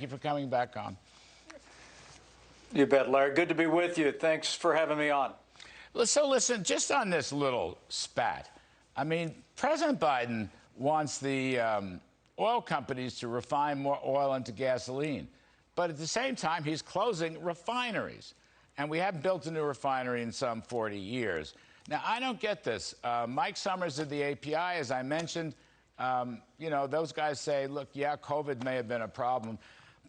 you for coming back on. You bet, Larry. Good to be with you. Thanks for having me on. So listen, just on this little spat, I mean, President Biden wants the oil companies to refine more oil into gasoline. But at the same time, he's closing refineries. And we haven't built a new refinery in some 40 years. Now, I don't get this. Mike Summers of the API, as I mentioned, you know, those guys say, look, yeah, COVID may have been a problem.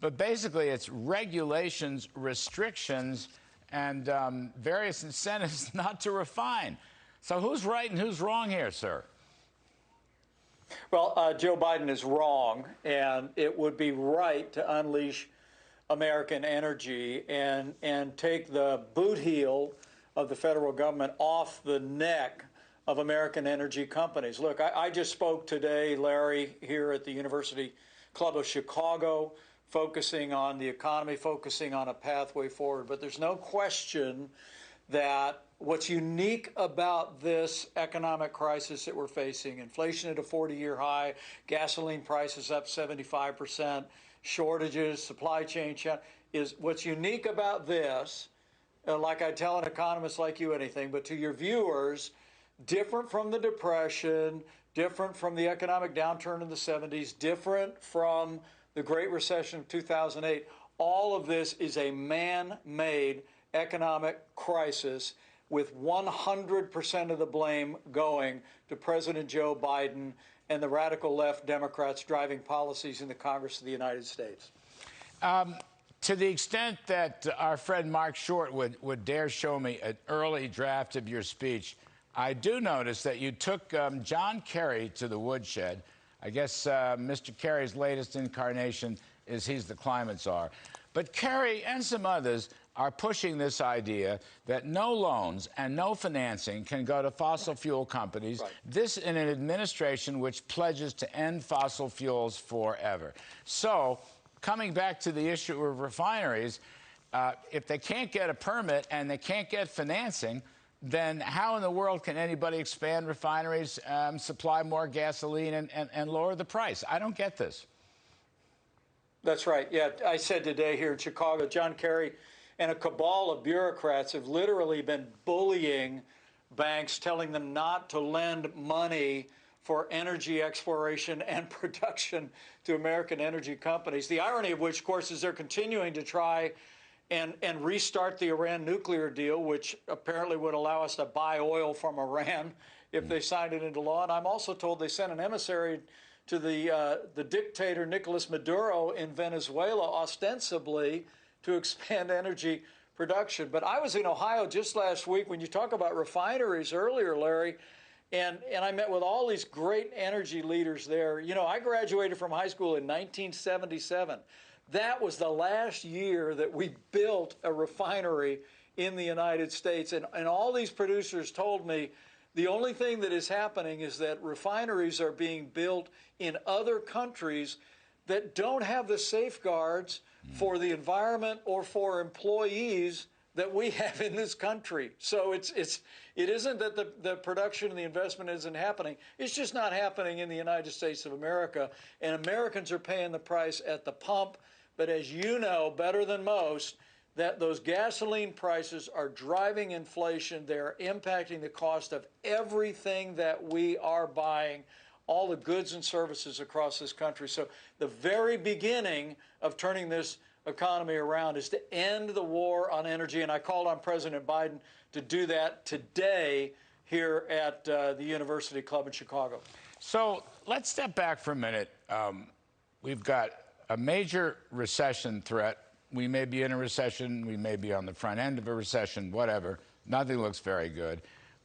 But basically, it's regulations, restrictions, and various incentives not to refine. So who's right and who's wrong here, sir? Well, Joe Biden is wrong, and it would be right to unleash American energy and take the boot heel of the federal government off the neck of American energy companies. Look, I just spoke today, Larry, here at the University Club of Chicago, focusing on the economy, focusing on a pathway forward. But there's no question that what's unique about this economic crisis that we're facing, inflation at a 40-year high, gasoline prices up 75%, shortages, supply chain, is what's unique about this, like I tell an economist like you anything, but to your viewers, different from the Depression, different from the economic downturn in the 70s, different from the Great Recession of 2008. All of this is a man-made economic crisis with 100% of the blame going to President Joe Biden and the radical left Democrats driving policies in the Congress of the United States. To the extent that our friend Mark Short would dare show me an early draft of your speech, I do notice that you took John Kerry to the woodshed. I guess Mr. Kerry's latest incarnation is he's the climate czar. But Kerry and some others are pushing this idea that no loans and no financing can go to fossil fuel companies. Right. This in an administration which pledges to end fossil fuels forever. So, coming back to the issue of refineries, if they can't get a permit and they can't get financing, then how in the world can anybody expand refineries, supply more gasoline, and lower the price? I don't get this. That's right. Yeah, I said today here in Chicago, John Kerry and a cabal of bureaucrats have literally been bullying banks, telling them not to lend money for energy exploration and production to American energy companies. The irony of which, of course, is they're continuing to try and restart the Iran nuclear deal, which apparently would allow us to buy oil from Iran if they signed it into law. And I'm also told they sent an emissary to the dictator Nicolas Maduro in Venezuela, ostensibly to expand energy production. But I was in Ohio just last week when you talk about refineries earlier, Larry, and I met with all these great energy leaders there. You know, I graduated from high school in 1977. That was the last year that we built a refinery in the United States. And all these producers told me the only thing that is happening is that refineries are being built in other countries that don't have the safeguards for the environment or for employees that we have in this country. So it isn't that the production and the investment isn't happening. It's just not happening in the United States of America. And Americans are paying the price at the pump. But as you know better than most, that those gasoline prices are driving inflation. They're impacting the cost of everything that we are buying, all the goods and services across this country. So the very beginning of turning this economy around is to end the war on energy. And I called on President Biden to do that today here at the University Club in Chicago. So let's step back for a minute. We've got a major recession threat. We may be in a recession. We may be on the front end of a recession, whatever. Nothing looks very good.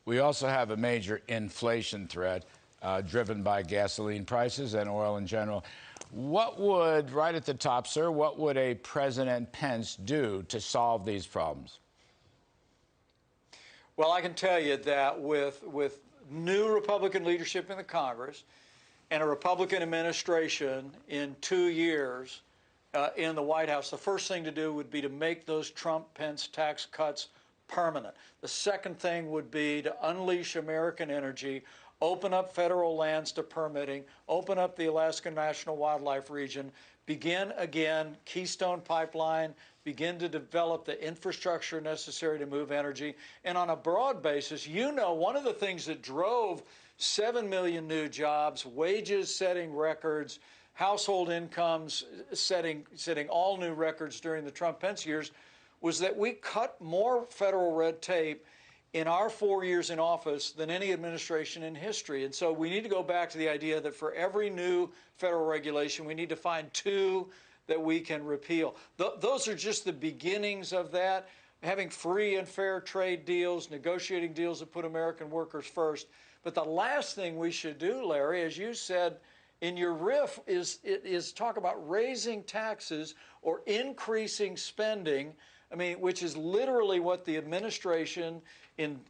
We also have a major inflation threat driven by gasoline prices and oil in general. What would, right at the top, sir, what would a President Pence do to solve these problems? Well, I can tell you that with new Republican leadership in the Congress and a Republican administration in 2 years in the White House, the first thing to do would be to make those Trump-Pence tax cuts permanent. The second thing would be to unleash American energy, open up federal lands to permitting, open up the Alaska National Wildlife Region, begin again, Keystone Pipeline, begin to develop the infrastructure necessary to move energy. And on a broad basis, one of the things that drove 7 million new jobs, wages setting records, household incomes setting all new records during the Trump-Pence years was that we cut more federal red tape in our 4 years in office than any administration in history. And so we need to go back to the idea that for every new federal regulation, we need to find 2 that we can repeal. Those are just the beginnings of that. Having free and fair trade deals, negotiating deals that put American workers first. But the last thing we should do, Larry, as you said in your riff, is talk about raising taxes or increasing spending. I mean, which is literally what the administration in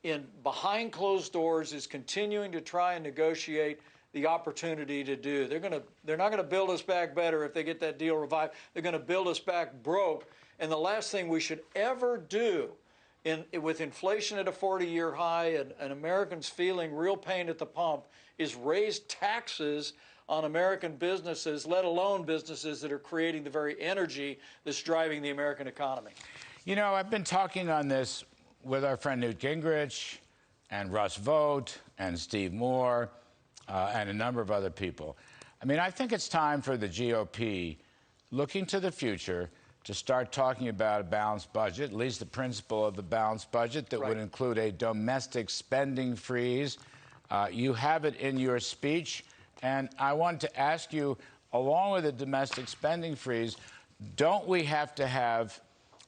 behind closed doors is continuing to try and negotiate the opportunity to do. They're not going to build us back better if they get that deal revived. They're going to build us back broke. And the last thing we should ever do with inflation at a 40-year high and Americans feeling real pain at the pump is raise taxes on American businesses, let alone businesses that are creating the very energy that's driving the American economy. You know, I've been talking on this with our friend Newt Gingrich and Russ Vought and Steve Moore and a number of other people. I mean, I think it's time for the GOP, looking to the future, to start talking about a balanced budget, at least the principle of the balanced budget that would include a domestic spending freeze. You have it in your speech, and I want to ask you, along with the domestic spending freeze, don't we have to have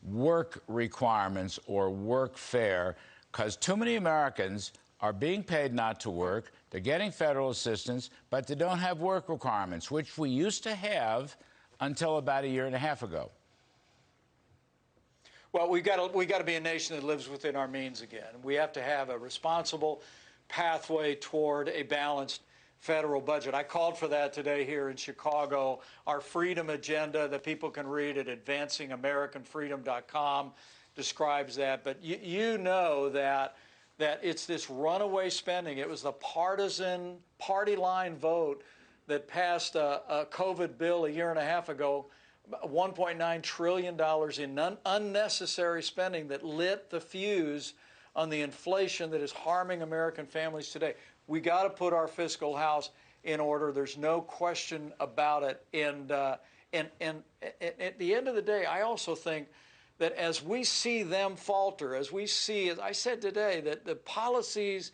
work requirements or work fare? Because too many Americans are being paid not to work. They're getting federal assistance, but they don't have work requirements, which we used to have until about 1.5 years ago. Well, we got to be a nation that lives within our means again. We have to have a responsible pathway toward a balanced federal budget. I called for that today here in Chicago. Our freedom agenda that people can read at advancingamericanfreedom.com describes that. But you know that it's this runaway spending. It was the partisan party line vote that passed a COVID bill 1.5 years ago, $1.9 trillion in unnecessary spending that lit the fuse on the inflation that is harming American families today. We got to put our fiscal house in order. There's no question about it. And at the end of the day, I also think that as we see them falter, as we see, as I said today, that the policies,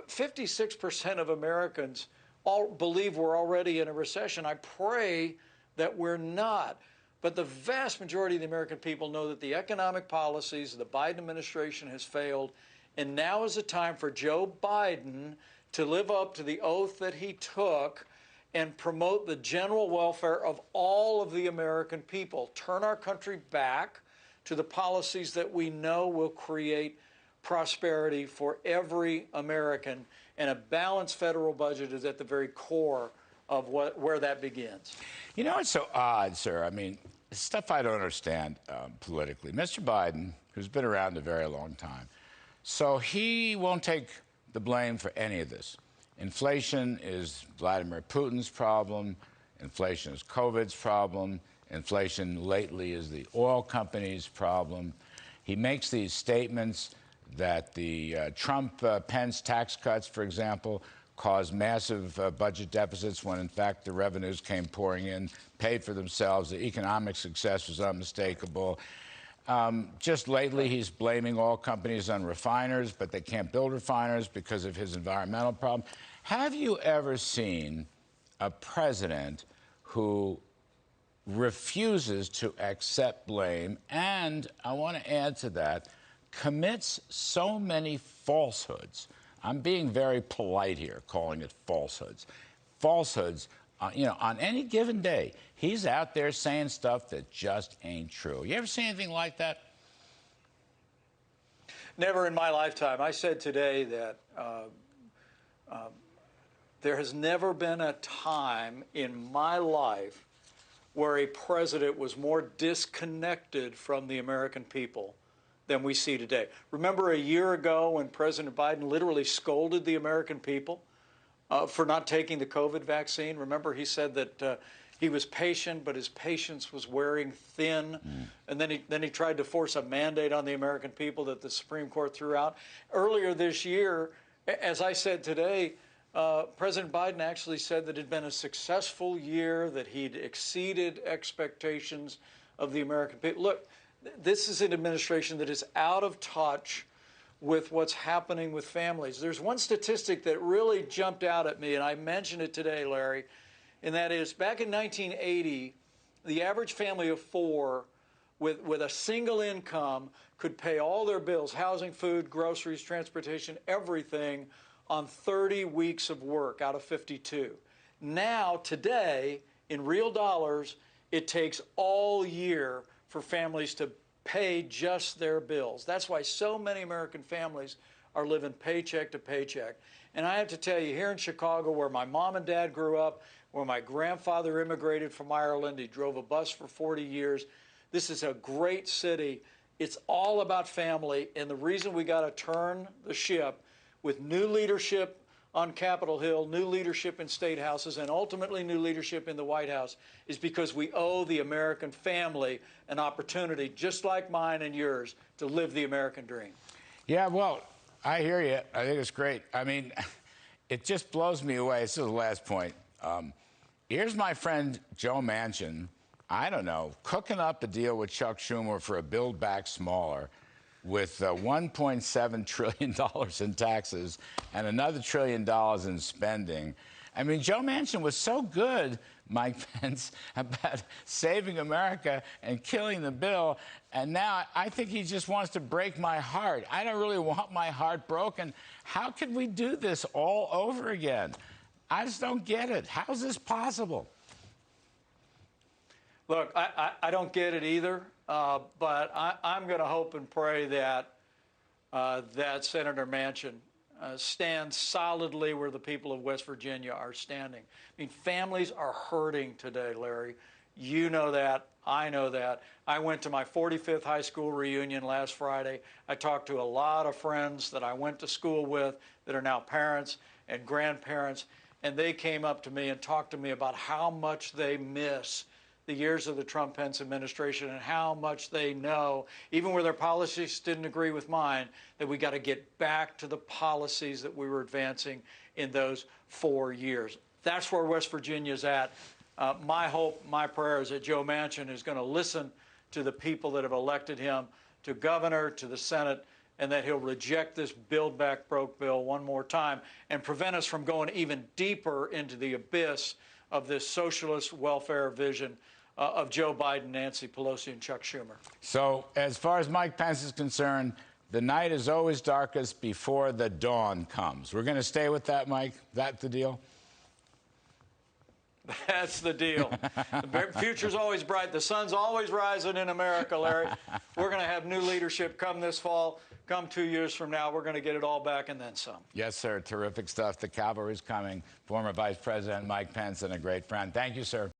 56% of Americans all believe we're already in a recession. I pray that we're not. But the vast majority of the American people know that the economic policies of the Biden administration has failed. And now is the time for Joe Biden to live up to the oath that he took and promote the general welfare of all of the American people. Turn our country back to the policies that we know will create prosperity for every American. And a balanced federal budget is at the very core of where that begins. You know, it's so odd, sir. I mean, stuff I don't understand politically. Mr. Biden, who's been around a very long time, so he won't take the blame for any of this. Inflation is Vladimir Putin's problem. Inflation is COVID's problem. Inflation lately is the oil companies' problem. He makes these statements that the Trump-Pence tax cuts, for example, caused massive budget deficits when, in fact, the revenues came pouring in, paid for themselves. The economic success was unmistakable. Just lately, he's blaming oil companies on refiners, but they can't build refiners because of his environmental problem. Have you ever seen a president who refuses to accept blame and, I want to add to that, commits so many falsehoods? I'm being very polite here, calling it falsehoods. Falsehoods, you know, on any given day, he's out there saying stuff that just ain't true. You ever see anything like that? Never in my lifetime. I said today that there has never been a time in my life where a president was more disconnected from the American people than we see today. Remember a year ago when President Biden literally scolded the American people for not taking the COVID vaccine? Remember he said that He was patient, but his patience was wearing thin. And then he tried to force a mandate on the American people that the Supreme Court threw out. Earlier this year, as I said today, President Biden actually said that it had been a successful year, that he'd exceeded expectations of the American people. Look, this is an administration that is out of touch with what's happening with families. There's one statistic that really jumped out at me, and I mentioned it today, Larry, and that is back in 1980, the average family of four with a single income could pay all their bills, housing, food, groceries, transportation, everything, on 30 weeks of work out of 52. Now, today, in real dollars, it takes all year for families to pay just their bills. That's why so many American families are living paycheck to paycheck. And I have to tell you, here in Chicago, where my mom and dad grew up, where my grandfather immigrated from Ireland, he drove a bus for 40 years. This is a great city. It's all about family. And the reason we got to turn the ship with new leadership on Capitol Hill, new leadership in state houses, and ultimately new leadership in the White House is because we owe the American family an opportunity, just like mine and yours, to live the American dream. Yeah, well, I hear you. I think it's great. I mean, it just blows me away. This is the last point. Here's my friend Joe Manchin, I don't know, cooking up a deal with Chuck Schumer for a Build Back Smaller with $1.7 trillion in taxes and another $1 trillion in spending. I mean, Joe Manchin was so good, Mike Pence, about saving America and killing the bill, and now I think he just wants to break my heart. I don't really want my heart broken. How could we do this all over again? I just don't get it. How is this possible? Look, I don't get it either, but I'm going to hope and pray that that Senator Manchin stands solidly where the people of West Virginia are standing. I mean, families are hurting today, Larry. You know that. I know that. I went to my 45th high school reunion last Friday. I talked to a lot of friends that I went to school with that are now parents and grandparents, and they came up to me and talked to me about how much they miss the years of the Trump-Pence administration and how much they know, even where their policies didn't agree with mine, that we got to get back to the policies that we were advancing in those 4 years. That's where West Virginia's at. My hope, my prayer is that Joe Manchin is going to listen to the people that have elected him to governor, to the Senate, and that he'll reject this Build Back Broke bill one more time and prevent us from going even deeper into the abyss of this socialist welfare vision of Joe Biden, Nancy Pelosi, and Chuck Schumer. So as far as Mike Pence is concerned, the night is always darkest before the dawn comes. We're going to stay with that, Mike? That the deal? That's the deal. The future's always bright. The sun's always rising in America, Larry. We're going to have new leadership come this fall. Come 2 years from now, we're going to get it all back and then some. Yes, sir. Terrific stuff. The cavalry's coming. Former Vice President Mike Pence and a great friend. Thank you, sir.